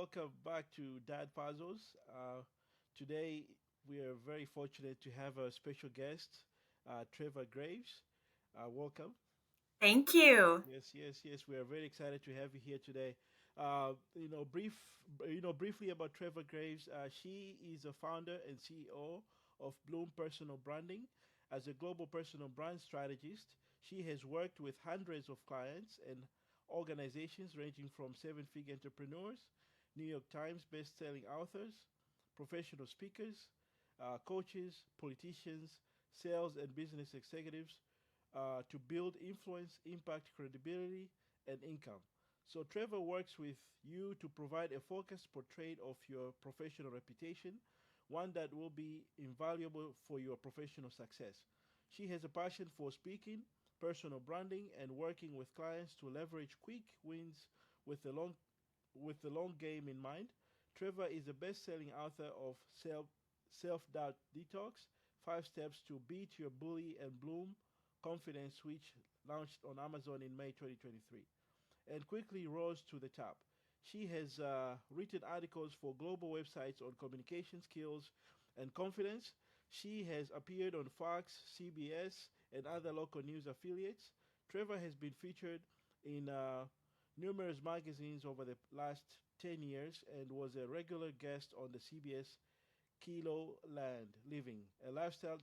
welcome back to Dad Puzzles. Today, we are very fortunate to have a special guest, Treva Graves. Welcome. Thank you. Yes. We are very excited to have you here today. Briefly about Treva Graves. She is a founder and CEO of Bloom Personal Branding. As a global personal brand strategist, she has worked with hundreds of clients and organizations ranging from seven-figure entrepreneurs, New York Times best-selling authors, professional speakers, coaches, politicians, sales and business executives, to build influence, impact, credibility, and income. So Trevor works with you to provide a focused portrait of your professional reputation, one that will be invaluable for your professional success. She has a passion for speaking, personal branding, and working with clients to leverage quick wins with the long game in mind. Trevor is a best-selling author of Self-Doubt Detox, 5 Steps to Beat Your Bully and Bloom Confidence, which launched on Amazon in May 2023 and quickly rose to the top. She has written articles for global websites on communication skills and confidence. She has appeared on Fox, CBS, and other local news affiliates. Trevor has been featured in numerous magazines over the last 10 years and was a regular guest on the CBS Kilo Land Living, a lifestyle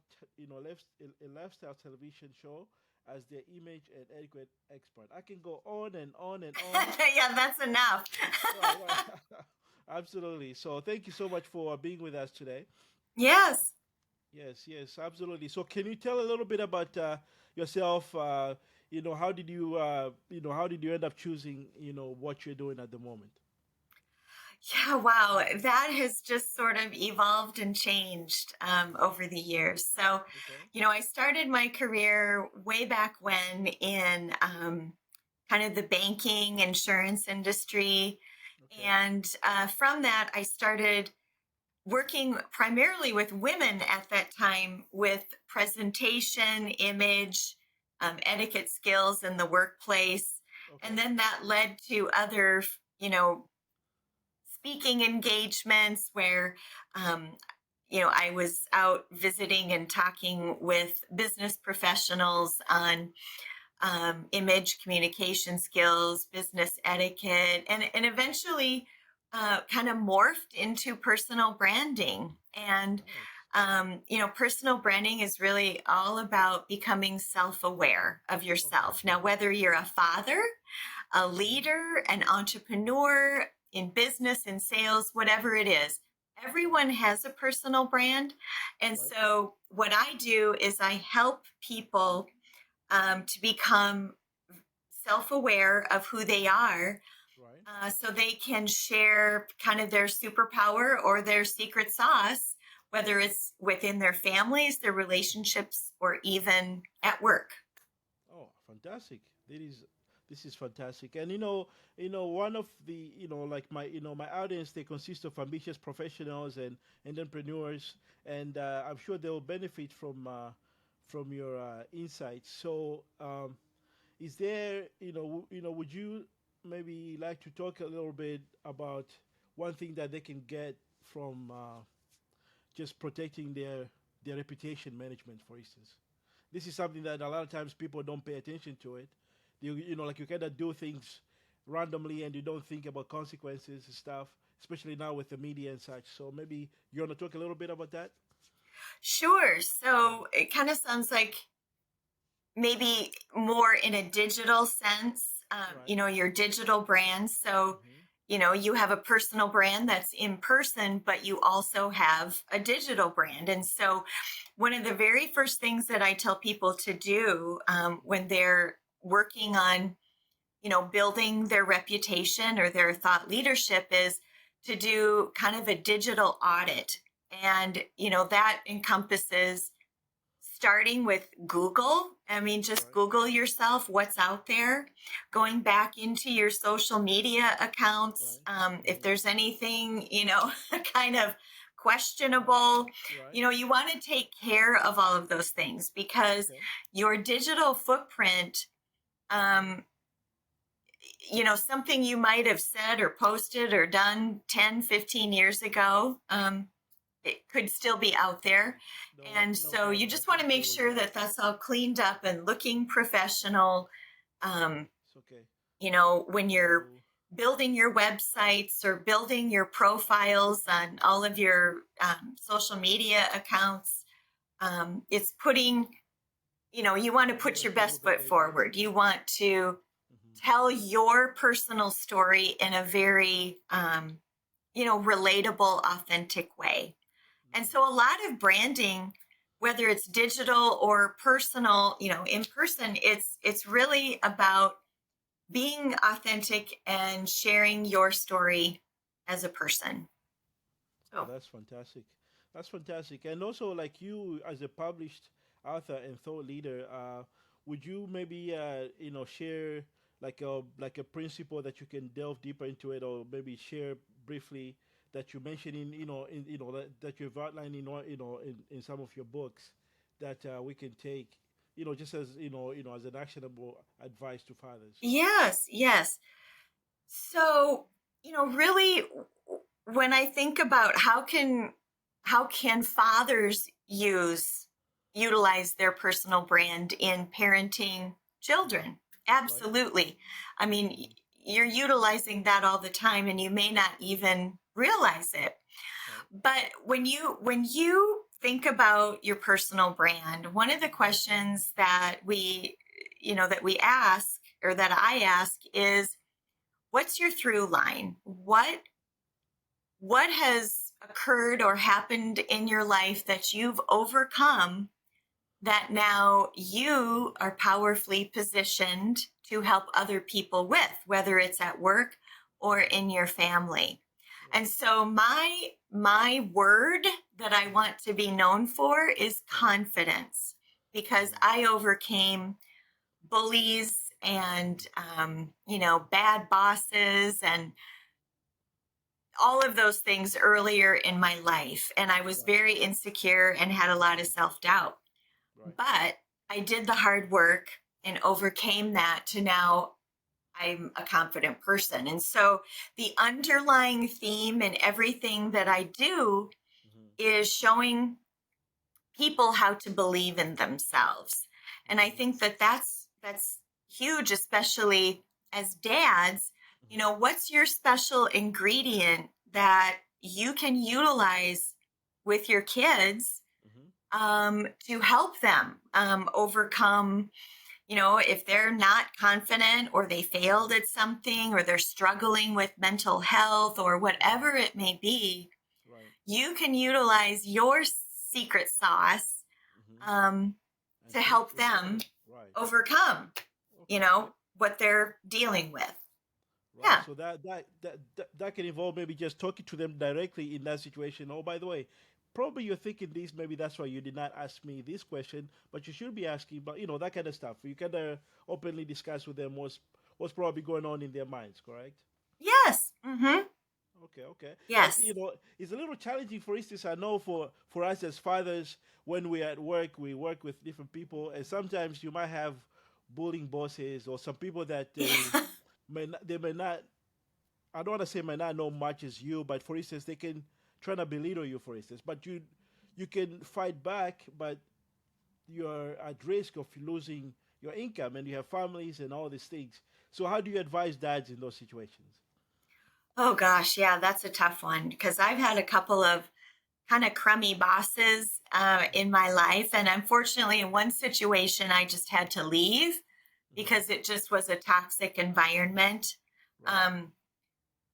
television show as their image and etiquette expert. I can go on and on and on. Yeah, that's enough. Right. Absolutely. So thank you so much for being with us today. Yes. Yes, absolutely. So can you tell a little bit about yourself? How did you end up choosing, what you're doing at the moment? Yeah, wow. That has just sort of evolved and changed over the years. So, Okay. I started my career way back when in kind of the banking insurance industry. Okay. And from that, I started working primarily with women at that time with presentation, image, etiquette skills in the workplace. And Okay. then that led to other, you know, speaking engagements where, um, I was out visiting and talking with business professionals on image communication skills, business etiquette, and eventually kind of morphed into personal branding. And, Nice. personal branding is really all about becoming self aware of Okay. yourself. Now, whether you're a father, a Hmm. leader, an entrepreneur in business, in sales, whatever it is, everyone has a personal brand. And Right. so, what I do is I help people to become self aware of who they are Right. so they can share kind of their superpower or their secret sauce, whether it's within their families, their relationships, or even at work. Oh, fantastic! This is fantastic. And one of the like my audience, they consist of ambitious professionals and entrepreneurs, and I'm sure they will benefit from your insights. So, is there would you maybe like to talk a little bit about one thing that they can get from just protecting their reputation management, for instance? This is something that a lot of times people don't pay attention to it. Like you kind of do things randomly and you don't think about consequences and stuff, especially now with the media and such. So maybe you want to talk a little bit about that? Sure. So it kind of sounds like maybe more in a digital sense, Right. your digital brand. So, Hmm. you have a personal brand that's in person, but you also have a digital brand. And so, one of the very first things that I tell people to do when they're working on, building their reputation or their thought leadership is to do kind of a digital audit. And, that encompasses starting with Google. I mean, just Right. Google yourself, what's out there, going back into your social media accounts. Right. If Hmm. there's anything, kind of questionable, Right. you want to take care of all of those things because Okay. your digital footprint um, something you might have said or posted or done 10, 15 years ago, it could still be out there. No, And no so you problem. I just want think to make there was sure that that's all cleaned up and looking professional. it's okay. When you're So building your websites or building your profiles on all of your social media accounts, it's putting, you want to give put us your a little best bit foot there, Jay. forward. You want to Hmm. tell your personal story in a very, relatable, authentic way. And so Nice. a lot of branding, whether it's digital or personal, in person, it's really about being authentic and sharing your story as a person. Oh, So, that's fantastic. That's fantastic. And also, like you, as a published author and thought leader, would you maybe share like a principle that you can delve deeper into it, or maybe share briefly that you mentioned that you've outlined in some of your books that we can take, just as as an actionable advice to fathers. yes, yes. So, really, when I think about how can fathers utilize their personal brand in parenting Hmm. children? Right. Absolutely. I mean, Hmm. you're utilizing that all the time and you may not even realize it. Right. But when you think about your personal brand, one of the questions that we ask, or that I ask, is, what's your through line? What has occurred or happened in your life that you've overcome, that now you are powerfully positioned to help other people with, whether it's at work or Hmm. in your family? And Right. so my word that I Hmm. want to be known for is Right. confidence, because Hmm. I overcame bullies and bad bosses and all of those things earlier in my life. And I was Right. very insecure and had a lot of self doubt. Right. But I did the hard work and overcame that to now I'm a confident person. And so the underlying theme in everything that I do Hmm. is showing people how to believe in themselves. And I Hmm. think that that's huge, especially as dads. Hmm. What's your special ingredient that you can utilize with your kids, Hmm. to help them overcome, if they're not confident or they failed Hmm. at something or they're struggling with mental health or Hmm. whatever it may be, Right. you can utilize your secret sauce, Hmm. um, And to put it help in front of them them. Right. overcome, Okay. what they're dealing with. Right. Yeah. So that can involve maybe just talking to them directly in that situation. Oh, by the way, probably you're thinking this. Maybe that's why you did not ask me this question, but you should be asking. But that kind of stuff. You can openly discuss with them what's probably going on in their minds. Correct. Yes. Mm-hmm. Okay, okay. But Yes. it's a little challenging. For instance, I know for us as fathers, when we're at work, we work with different people, and sometimes you might have bullying bosses or some people that they may not. I don't want to say may not know much as you, but for instance, they can try to belittle you, for instance. But you can fight back, but you're at risk of losing your income, and you have families and all these things. So how do you advise dads in those situations? Oh gosh, yeah, that's a tough one, because I've had a couple of kind of crummy bosses in Hmm. my life, and unfortunately, in one situation, I just had to leave Hmm. because it just was a toxic environment. Right. Um,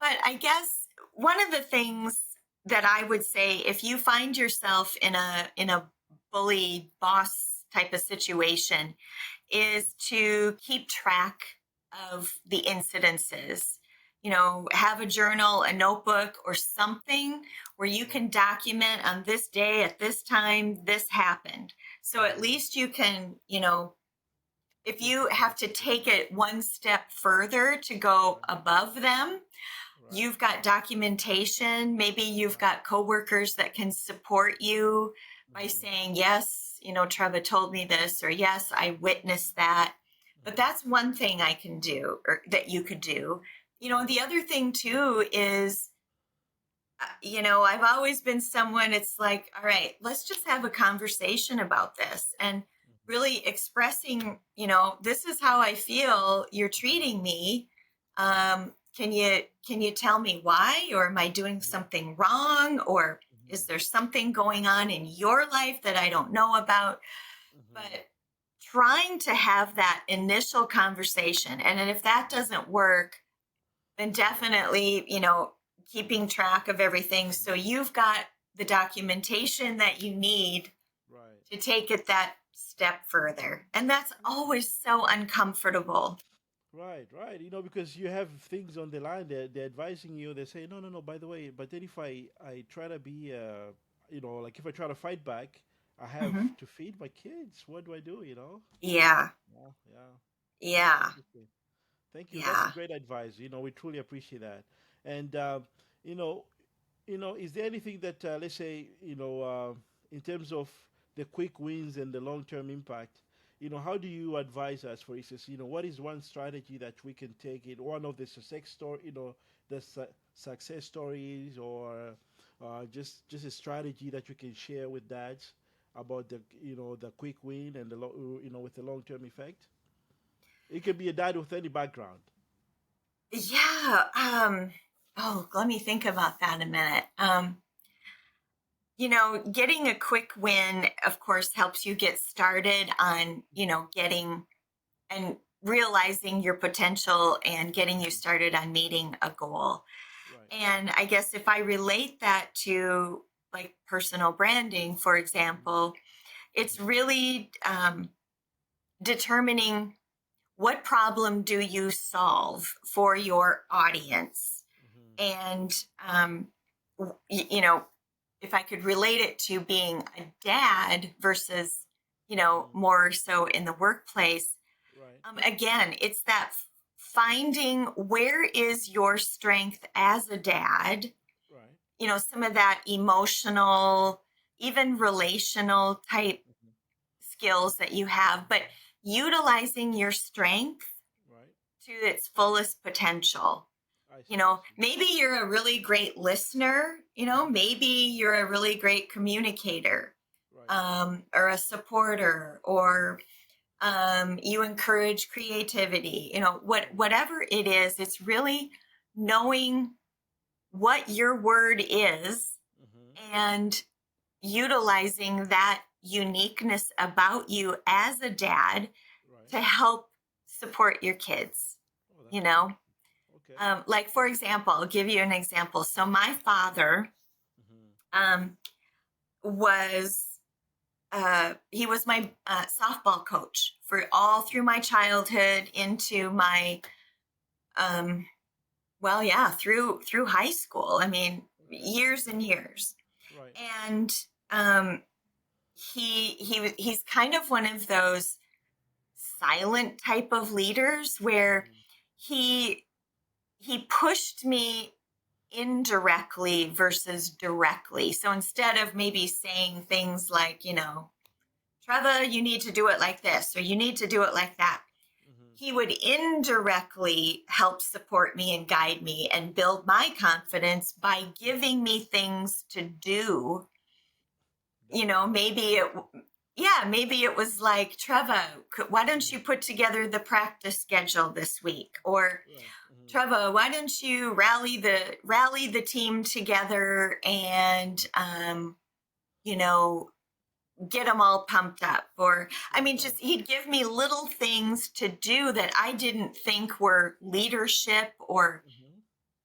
but I guess one of the things that I would say, if you find yourself in a bully boss type of situation, Hmm. is to keep track of the incidences. Have a journal, a notebook, or something where you Right. can document, on this day at this time, this happened. So at Hmm. least you can, if Keep you the have track. to Hmm. take it one step further to go Right. above them, Right. you've got documentation. Maybe you've Right. got coworkers that can support you by Hmm. saying, yes, Treva told me this, or yes, I witnessed that. But that's one thing I can do, or that you could do. The other thing too is, I've always been someone, it's like, all right, let's just have a conversation about this, and really expressing, this is how I feel you're treating me. Can you tell me why, or am I doing Mhm. something wrong, or is Mhm. there something going on in your life that I don't know about? Mhm. But trying to have that initial conversation, and then if that Mhm. doesn't work, then Right. definitely, keeping track of everything. Mhm. So you've got the documentation that you need Right. to take it that step further. And that's Yeah. always so uncomfortable. Right, right. Because you have things on the line. They're advising you. They say, no, no, no. By the way, but then if I try to be, like if I try to fight back, I have Hmm. to feed my kids. What do I do? Yeah. Yeah, yeah. That's Yeah. interesting. Thank you. That's a Yeah. great advice. We truly appreciate that. And you know, is there anything that let's say, in terms of the quick wins and the long-term impact, how do you advise us? For instance, what is one strategy that we can take in one of the success story, the success stories, or just a strategy that you can share with dads about the quick win and with the long-term effect. It can be a dad with any background. Yeah. Let me think about that a minute. Getting a quick win, of course, helps you get started on, getting and realizing your potential and getting you Mhm. started on meeting a goal. Right. And I guess if I relate that to like personal branding, for Mhm. example, it's Mhm. really determining what problem do you solve for your audience. Mhm. And, you know, if I could relate it to being a dad versus, Mhm. more so in the workplace, Right. again, it's that finding where is your strength as a dad, Right. some of that emotional, even relational type Mhm. skills that you have, but utilizing your strength Right. to its fullest potential. I see. I see. Maybe you're a really great listener, Mhm. maybe you're a really great communicator, Right. or a supporter, or you encourage creativity, Mhm. whatever it is, it's really knowing what your word is Mhm. and utilizing that uniqueness about you as a dad Right. to help support your kids, Oh, you that's know okay. like, for example, I'll give you an example. So my father Mhm. um, was he was my softball coach for all through my childhood into my um, well, yeah, through high school. I mean, Okay. years and years. Right. And um, he's kind of one of those silent type of leaders where Mhm. he he pushed me indirectly versus directly. So instead of maybe saying things like, Treva, you need to do it like this, or you need to do it like that, Mhm. he would indirectly help support me and guide me and build my confidence by Mhm. giving me things to do. That's Maybe awesome. maybe it was like, Treva, why don't you Mhm. put together the practice schedule this week? Or Right. Mhm. Treva, why don't you rally the team together and you know get them all pumped up? Or I mean, Uh-huh. just he'd give me little things to do that I didn't think were leadership or Mhm.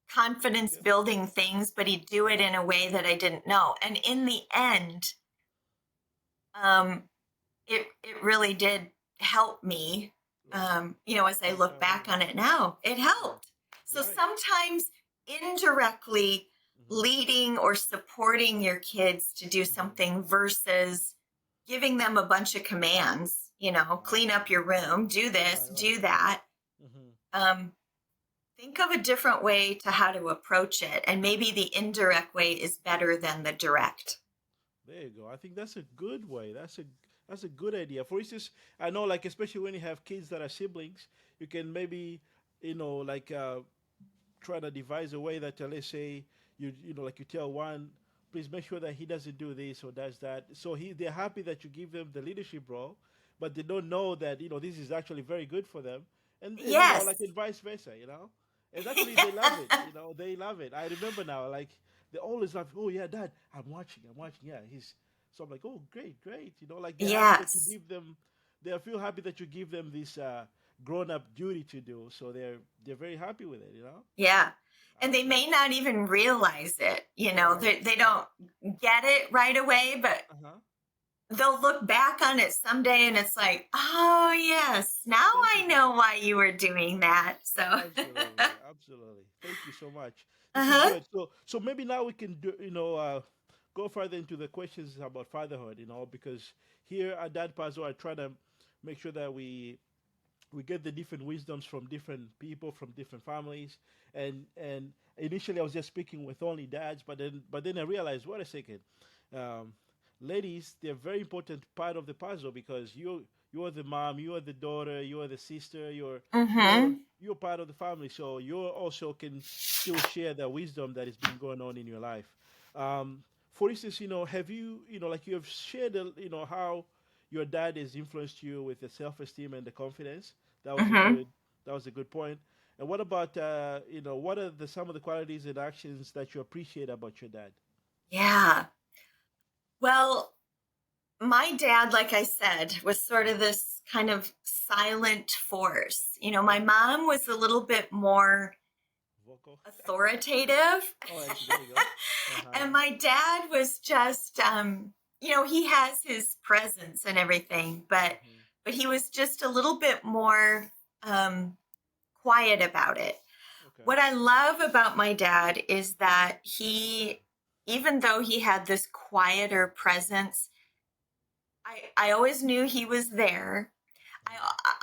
confidence Okay. building things, but he'd do it Right. in a way that I didn't know. And in the end, um, it really did help me. Right. As I look Sometime. back on it now, it Yeah. helped. So Right. sometimes indirectly Mhm. leading or supporting your kids to do Mhm. something versus giving them a bunch of commands, clean Ah. up your room, do this, Right. Right. do that. Mhm. Um, think of a different way to how to approach it. And maybe the indirect way is better than the direct. There you go. I think that's a good way. That's a good idea. For instance, I know, like, especially when you have kids that are siblings, you can maybe, like, try to devise a way that, let's say, like, you tell one, please make sure that he doesn't do this or does that. So they're happy that you give them the leadership role, but they don't know that, this is actually very good for them, and Yes. like, and vice versa, and actually they love it. They love it. I remember now, like, they always love. Oh yeah, Dad, I'm watching. Yeah, he's. So I'm like, oh, great, great. Like, they're happy that you Yes. give them. They feel happy that you give them this grown-up duty to do. So they're very happy with it. Yeah. And they Awesome. may not even realize it, Right. they don't get it right away, but Uh huh. they'll look back on it someday and it's like, oh, yes, now Thank you, I Dad. know why you were doing that. So, Absolutely, absolutely. Thank you so much. This is uh-huh. good. So maybe now we can do, go further into the questions about fatherhood. Because here at Dad Puzzle, I try to make sure that we get the different wisdoms from different people from different families, and initially I was just speaking with only dads, but then I realized, wait a second, um, ladies, they're a very important part of the puzzle, because you're the mom, you are the daughter, you are the sister, you're Mm-hmm. you're part of the family, so you also can still share the wisdom that has been going on in your life. For instance, have you, like, you have shared, how your dad has influenced you with the self-esteem and the confidence. That was a Mm-hmm. good that was a good point. And what about, what are some of the qualities and actions that you appreciate about your dad? Yeah. Well, my dad, like I said, was sort of Uh-huh. this kind of silent force. My Right. mom was a little bit more Vocal. authoritative. All right. There you go. Uh-huh. And my dad was just, he has his presence and everything, but Hmm. he was just a little bit more um, quiet about it. Okay. What I love about my dad is that even though he had this quieter presence, I always knew he was there.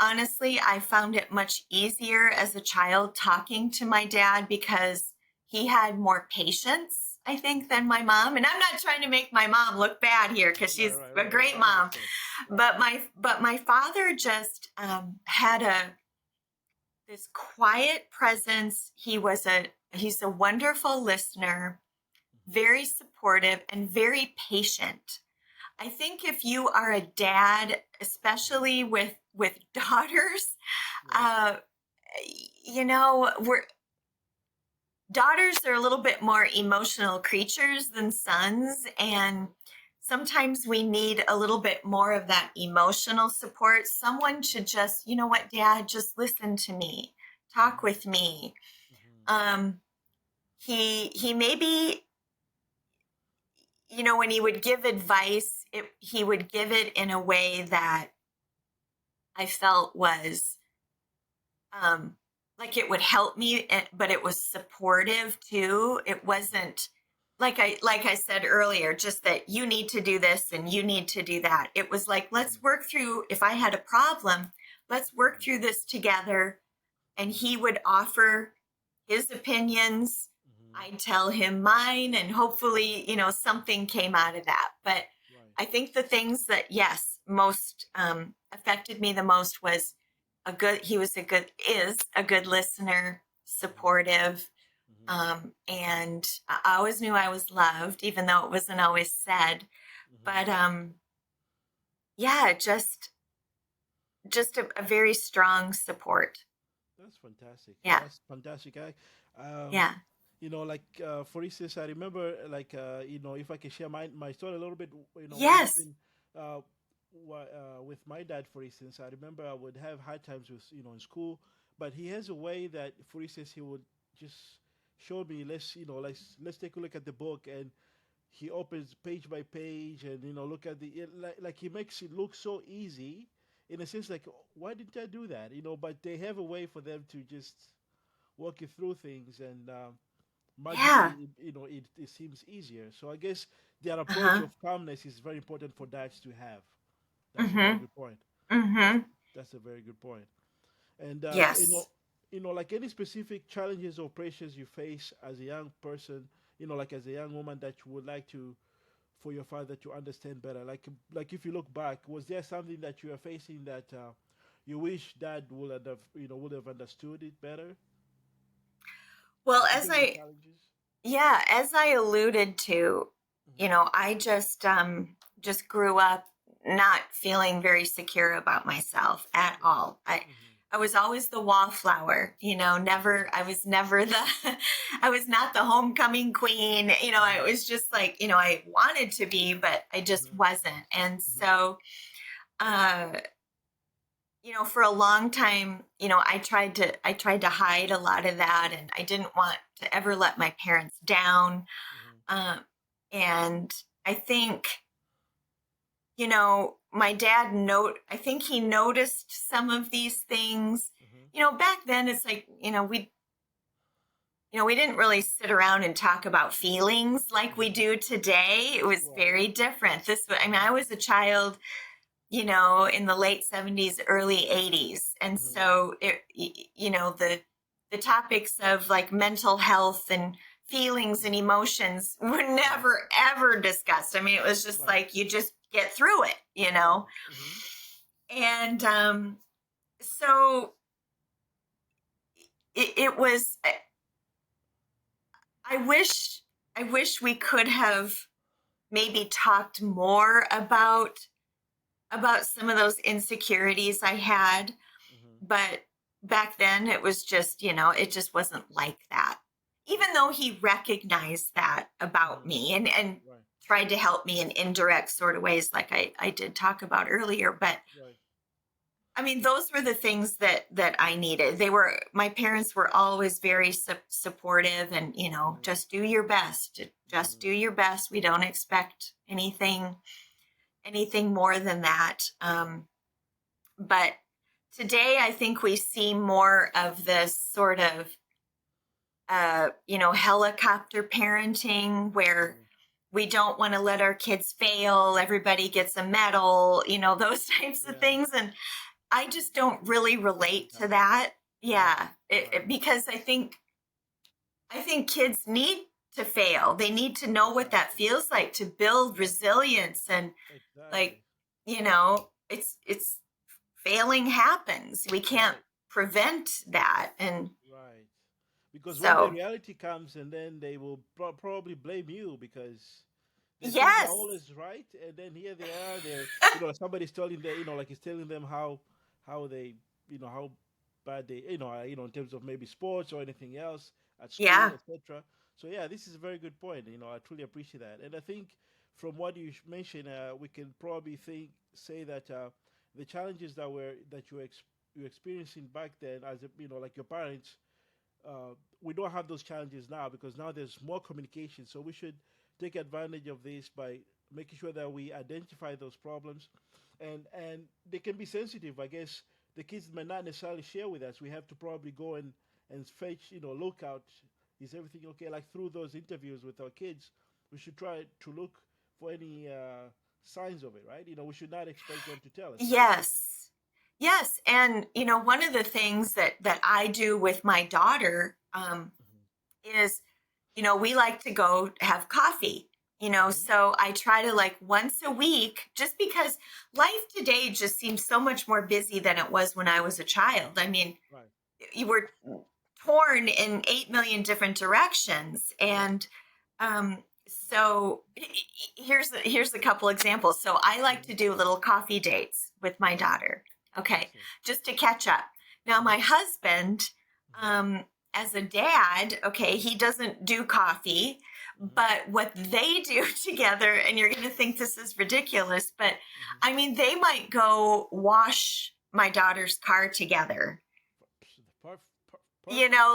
Honestly, I found it much easier as a child talking to my dad because he had more patience, I think, than my mom. And I'm not trying to make my mom look bad here because Right. she's Right. a Right. Right. great I mom. understand. Right. But my father just had this quiet presence. He's a wonderful listener, Hmm. very supportive, and very patient. I think if you are a dad, Hmm. especially with daughters, Right. uh, we're daughters are a little bit more emotional creatures than sons, and Hmm. sometimes we need a little bit more of that emotional support. Someone should just, you know what, Dad, just listen to me, talk Hmm. with me. Hmm. Um, he maybe, when he would give advice, he would give it in a way that I felt was um, like it would help me, but it was supportive too. It wasn't like I said earlier, just that you need to do this and you need to do that. It was like, let's work through. If I had a problem, let's work through this together. And he would offer his opinions. Hmm. I'd tell him mine, and hopefully, something came out of that. But Right. I think the things that, yes, most affected me the most was he was is a good listener, Hmm. supportive, Hmm. and I always knew I was loved, even though it wasn't always said. Hmm. But yeah, just a very strong support. That's fantastic. Yeah, That's fantastic. Um, yeah, like, for instance, I remember, like, if I can share my story a little bit, what yes, happened uh, with my dad, for instance. I remember I would have hard times with, in school, but he has a way that, for instance, he would just show me, let's take a look at the book, and he opens page by page, and look at like he makes it look so easy, in a sense, like, why didn't I do that, but they have a way for them to just walk you through things, and yeah, magically, it seems easier. So I guess their uh approach huh, of calmness is very important for dads to have. That's a very mm-hmm, good point. that's mm-hmm, that's a very good point. And yes. like, any specific challenges or pressures you face as a young person, like as a young woman, that you would like to for your father to understand better? Like if you look back, was there something that you are facing that you wish dad would have understood it better, Well, in terms of challenges? yeah, as I alluded to, Mm-hmm. I just grew up not feeling very secure about myself at all. I was always the wallflower, never I was never the I was not the homecoming queen, I Mm-hmm. was just like, I wanted to be, but I just Mm-hmm. wasn't. And Mm-hmm. so uh for a long time, I tried to hide a lot of that, and I didn't want to ever let my parents down. Um, and I think, my dad I think he noticed some of these things. Mm-hmm. Back then it's like, we didn't really sit around and talk about feelings like we Mm-hmm. do today. It was Right. very different. I mean, Mm-hmm. I was a child, in the late 70s, early 80s. And Mm-hmm. so the topics of like mental health and feelings and emotions were Right. never ever discussed. I mean, it was just Right. like you just get through it, Right. Mm-hmm. And so it was I wish we could have maybe talked more about some of those insecurities I had. Mm-hmm. But back then it was just, it just wasn't like that. I Even though see. he recognized that about Mm-hmm. me and Right. tried to help me in indirect sort of ways, like I did talk about earlier. But Right. I mean, those were the things that I needed. My parents were always very supportive, and, Mm-hmm. just do your best. Just Mm-hmm. do your best. We don't expect anything more than that. But today, I think we see more of this sort of, helicopter parenting where Mm-hmm. we don't want to let our kids fail. Everybody gets a medal, those types of Yeah. things. And I just don't really relate to Sympathize. that. Right. Yeah, Right. because I think kids need to fail. They need to know what that Exactly. feels like to build resilience, and like, Exactly. it's failing happens. We can't Right. prevent that. And Right. Because when the so, reality comes, and then they will probably blame you because they think they're yes. always right, and then here they are. They're somebody's telling them, like he's telling them how they how bad they in terms of maybe sports or anything else at school, Yeah. etc. So yeah, this is a very good point. I truly appreciate that, and I think from what you mentioned, we can probably say that the challenges that you're experiencing back then, as like your parents, we don't have those challenges now because now there's more communication. So we should take advantage of this by making sure that we identify those problems, and they can be sensitive. I guess the kids may not necessarily share with us. We have to probably go and fetch, look out. Is everything okay? Like through those interviews with our kids, we should try to look for any signs of it, right? We should not expect them to tell us, right? Yes. Yes. And, one of the things that I do with my daughter, is, we like to go have coffee, Mm-hmm. so I try to, like, once a week, just because life today just seems so much more busy than it was when I was a child. I mean, Right. you were torn in 8 million different directions. Right. And so here's a couple examples. So I like Mm-hmm. to do little coffee dates with my Mm-hmm. daughter, okay, Excellent. just to catch up. Now Mm-hmm. my husband, Mm-hmm. um as a dad, okay, he doesn't do coffee, Mm-hmm. but what they do together, and you're going to think this is ridiculous, but Mm-hmm. I mean, they might go wash my daughter's car together. Perfect.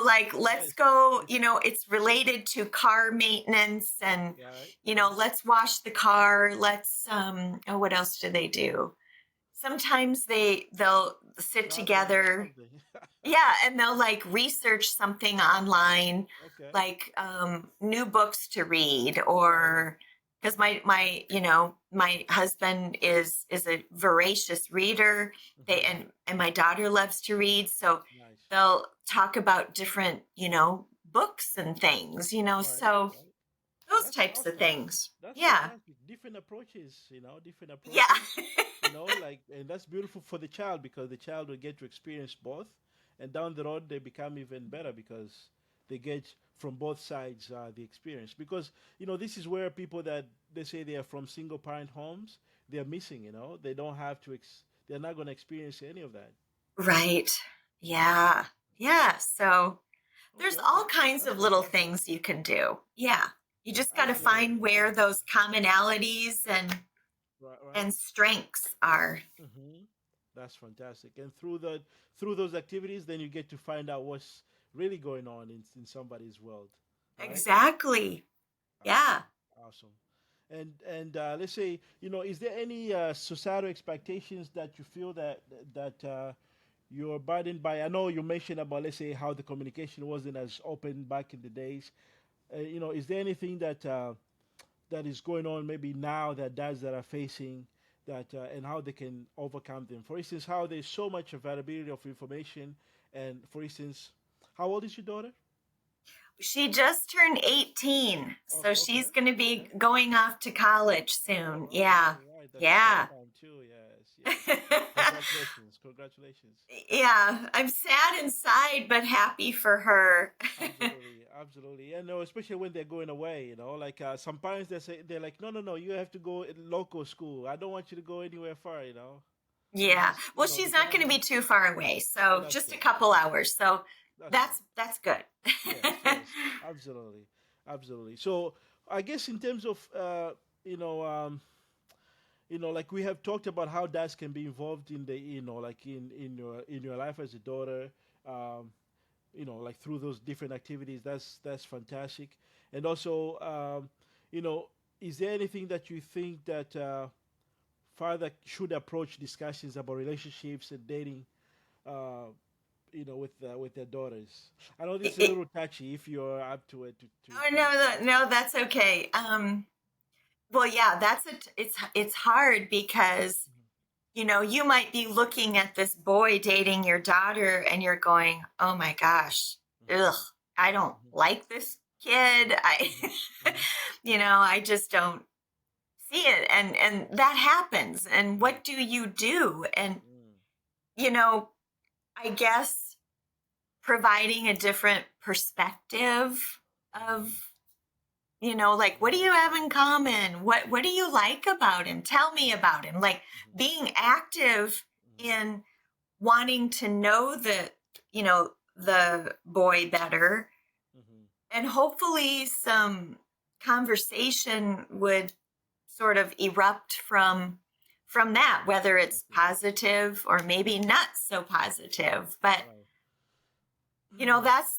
Like, let's Yes. go, it's related to car maintenance, and, Yeah. Right. Right. let's wash the car. Let's, oh, what else do they do? Sometimes they'll sit Traveling or together. something. Yeah. And they'll like research something online, Okay. like, new books to read, Oh yeah. or because my husband is a voracious reader. They Mm-hmm. and my daughter loves to read, so Nice. they'll talk about different, books and things, Right. so Right. those That's types of awesome. things. That's Yeah. fantastic. Different approaches, different Yeah. approaches, like, and that's beautiful for the child because the child will get to experience both, and down the road they become even better because they get from both sides the experience. Because this is where people that they say they are from single parent homes, they are missing. They don't have to. They're not going to experience any of that. Right. Yeah. Yeah. So there's Okay, all okay, kinds that's of little fantastic. things you can do. Yeah. You just got to Absolutely, find where those absolutely. commonalities Right, right. and strengths are. Hmm. That's fantastic. And through those activities, then you get to find out what's really going on in somebody's world, right? Exactly. Yeah. Awesome, awesome. And let's say, is there any societal expectations that you feel that you're burdened by? I know you mentioned about, let's say, how the communication wasn't as open back in the days. Is there anything that is going on maybe now that dads that are facing that and how they can overcome them? For instance, how there's so much availability of information, and for instance, how old is your daughter? She just turned 18, so Okay, she's going to okay. be going off to college All soon. right, Yeah. all right. That's exciting Yeah. time too. Yes, yes. Congratulations, congratulations. Yeah. I'm sad inside, but happy for her. Absolutely, absolutely. And no, especially when they're going away, like some parents they say they're like, no, no, no, you have to go in local school. I don't want you to go anywhere far. Yeah. Because Well, they she's not cannot going to be have. too far away. Oh, So that's just a good. couple hours. So That's good. that's good. Yes, yes, absolutely, absolutely. So I guess in terms of you know, like we have talked about how dads can be involved in the, like in your life as a daughter, um, like through those different activities. That's fantastic. And also, you know, is there anything that you think that father should approach discussions about relationships and dating? Uh, with their daughters. I know this is a It- little touchy if you're up to it oh to no, discuss. no, that's okay. Well, yeah, it's hard because you might be looking at this boy dating your daughter and you're going, "Oh my gosh. Hmm. Ugh, I don't Hmm. like this kid. I Hmm. Hmm. I just don't see it." And that happens. And Hmm. what do you do? And Hmm. you know, I guess providing a different perspective Hmm. of like, what do Right, you have right. in common? What do you like about him? Tell me about him. Like Hmm. being active Hmm. in wanting to know the boy better, Hmm. and hopefully some conversation would sort of erupt from that, whether I it's see. positive or maybe not so positive. But Right.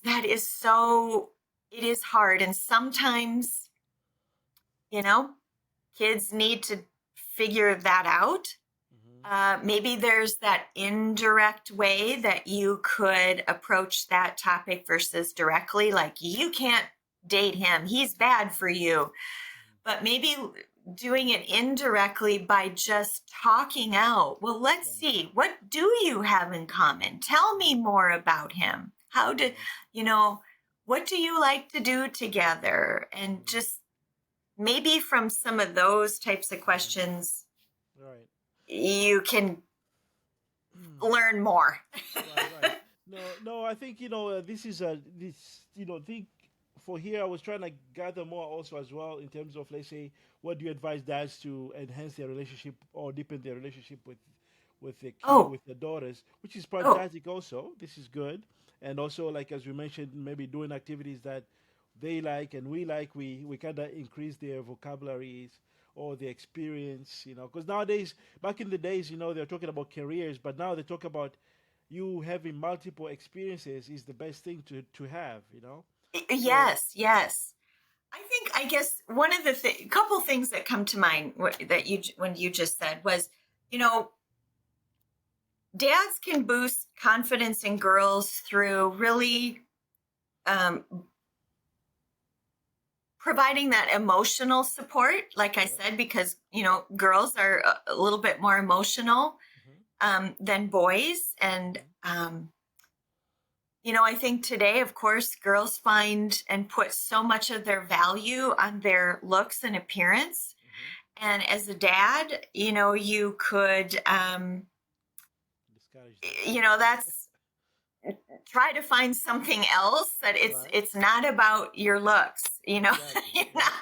that is so, it is hard. And sometimes, you know, kids need to figure that out. Hmm. Maybe there's that indirect way that you could approach that topic versus directly, like, you can't date him, he's bad for you. But maybe doing it indirectly by just talking out. Well, let's Right. see, what do you have in common? Tell me Hmm. more about him. How do Right. you know what do you like to do together? And Hmm. just maybe from some of those types of Hmm. questions Right. you can learn more. Right, right. No, no. I think this is a this think for here. I was trying to gather more also as well in terms of, let's say, what do you advise dads to enhance their relationship or deepen their relationship with their kid, Oh, with their daughters, which is oh, fantastic. Also, this is good, and also like as we mentioned, maybe doing activities that they like and we like. We kind of increase their vocabularies or their experience. Because nowadays, back in the days, they're talking about careers, but now they talk about you having multiple experiences is the best thing to have. So yes, yes. I guess one of the couple things that come to mind that you when you just said was, you know, dads can boost confidence in girls through really um, providing that emotional support, like I yeah. said, because girls are a little bit more emotional Hmm. than boys, and Hmm. I think today, of course, girls find and put so much of their value on their looks and appearance. Mm-hmm. And as a dad, you could, Discourage that, yeah. that's try to find something else that it's Right. it's not about your looks. Exactly. You're Yeah. not,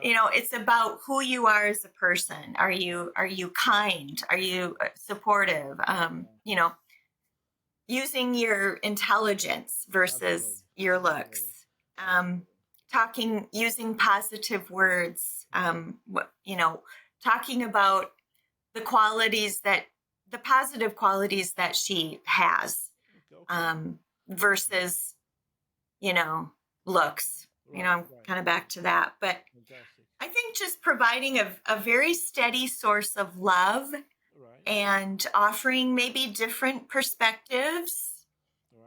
Yeah. it's about who you are as a person. Are you kind? Are you supportive? Yeah. Using your intelligence Absolutely. versus your Absolutely. looks. Absolutely. Using positive words. Mm-hmm. Talking about the qualities that the positive qualities that she has, Okay. Okay. um, versus, you know, looks. Right. I'm Right. kind of back to that. But Fantastic. I think just providing a very steady source of love Right. and offering maybe different perspectives.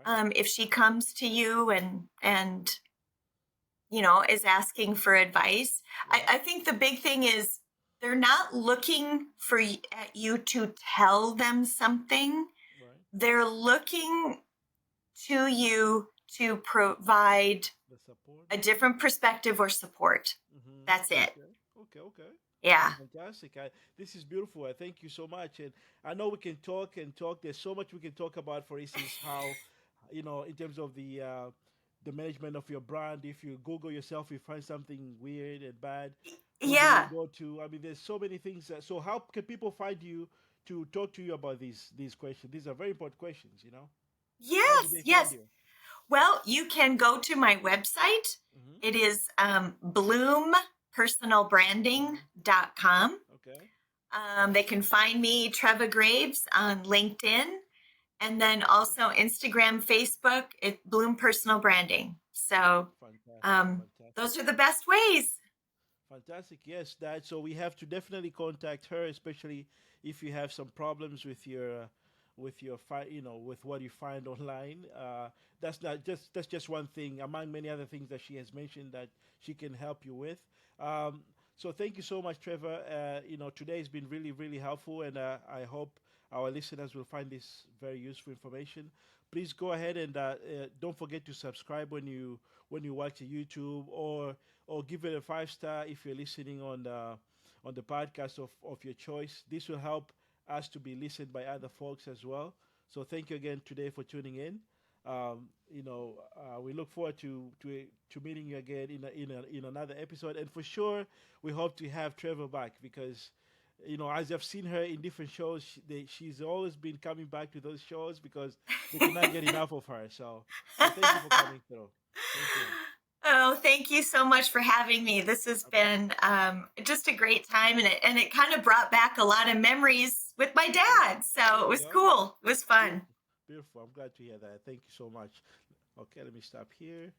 Right. If she comes to you and is asking for advice, Right. I think the big thing is they're not looking at you to tell them something. Right. They're looking to you to provide The support. a different perspective or support. Mm-hmm. That's it. Okay. Okay. Okay. Yeah. Fantastic. This is beautiful. I thank you so much. And I know we can talk and talk. There's so much we can talk about. For instance, how, in terms of the management of your brand. If you Google yourself, you find something weird and bad. Who do you Yeah. go to? I mean, there's so many things. So how can people find you to talk to you about these questions? These are very important questions. How do Yes. they find Yes. you? Well, you can go to my website. Mm-hmm. It is bloompersonalbranding.com. Okay. They can find me, Treva Graves, on LinkedIn, and then Okay. also Instagram, Facebook, Bloom Personal Branding. So Fantastic. Fantastic. those are the best ways. Fantastic. Yes, that. So we have to definitely contact her, especially if you have some problems with your with what you find online. That's just one thing among many other things that she has mentioned that she can help you with. So thank you so much, Trevor. Today has been really really helpful, and I hope our listeners will find this very useful information. Please go ahead and don't forget to subscribe when you watch the YouTube, or give it a 5 star if you're listening on the podcast of your choice. This will help us to be listened by other folks as well. So thank you again today for tuning in. We look forward to meeting you again in another episode, and for sure we hope to have Trevor back because. As I've seen her in different shows, she's always been coming back to those shows because they cannot get enough of her. So thank you for coming through. Thank you. Oh, thank you so much for having me. This has Okay. been just a great time, and it kind of brought back a lot of memories with my Okay. dad. So There it you was go. cool. It was fun. Beautiful. Beautiful. I'm glad to hear that. Thank you so much. Okay, let me stop here.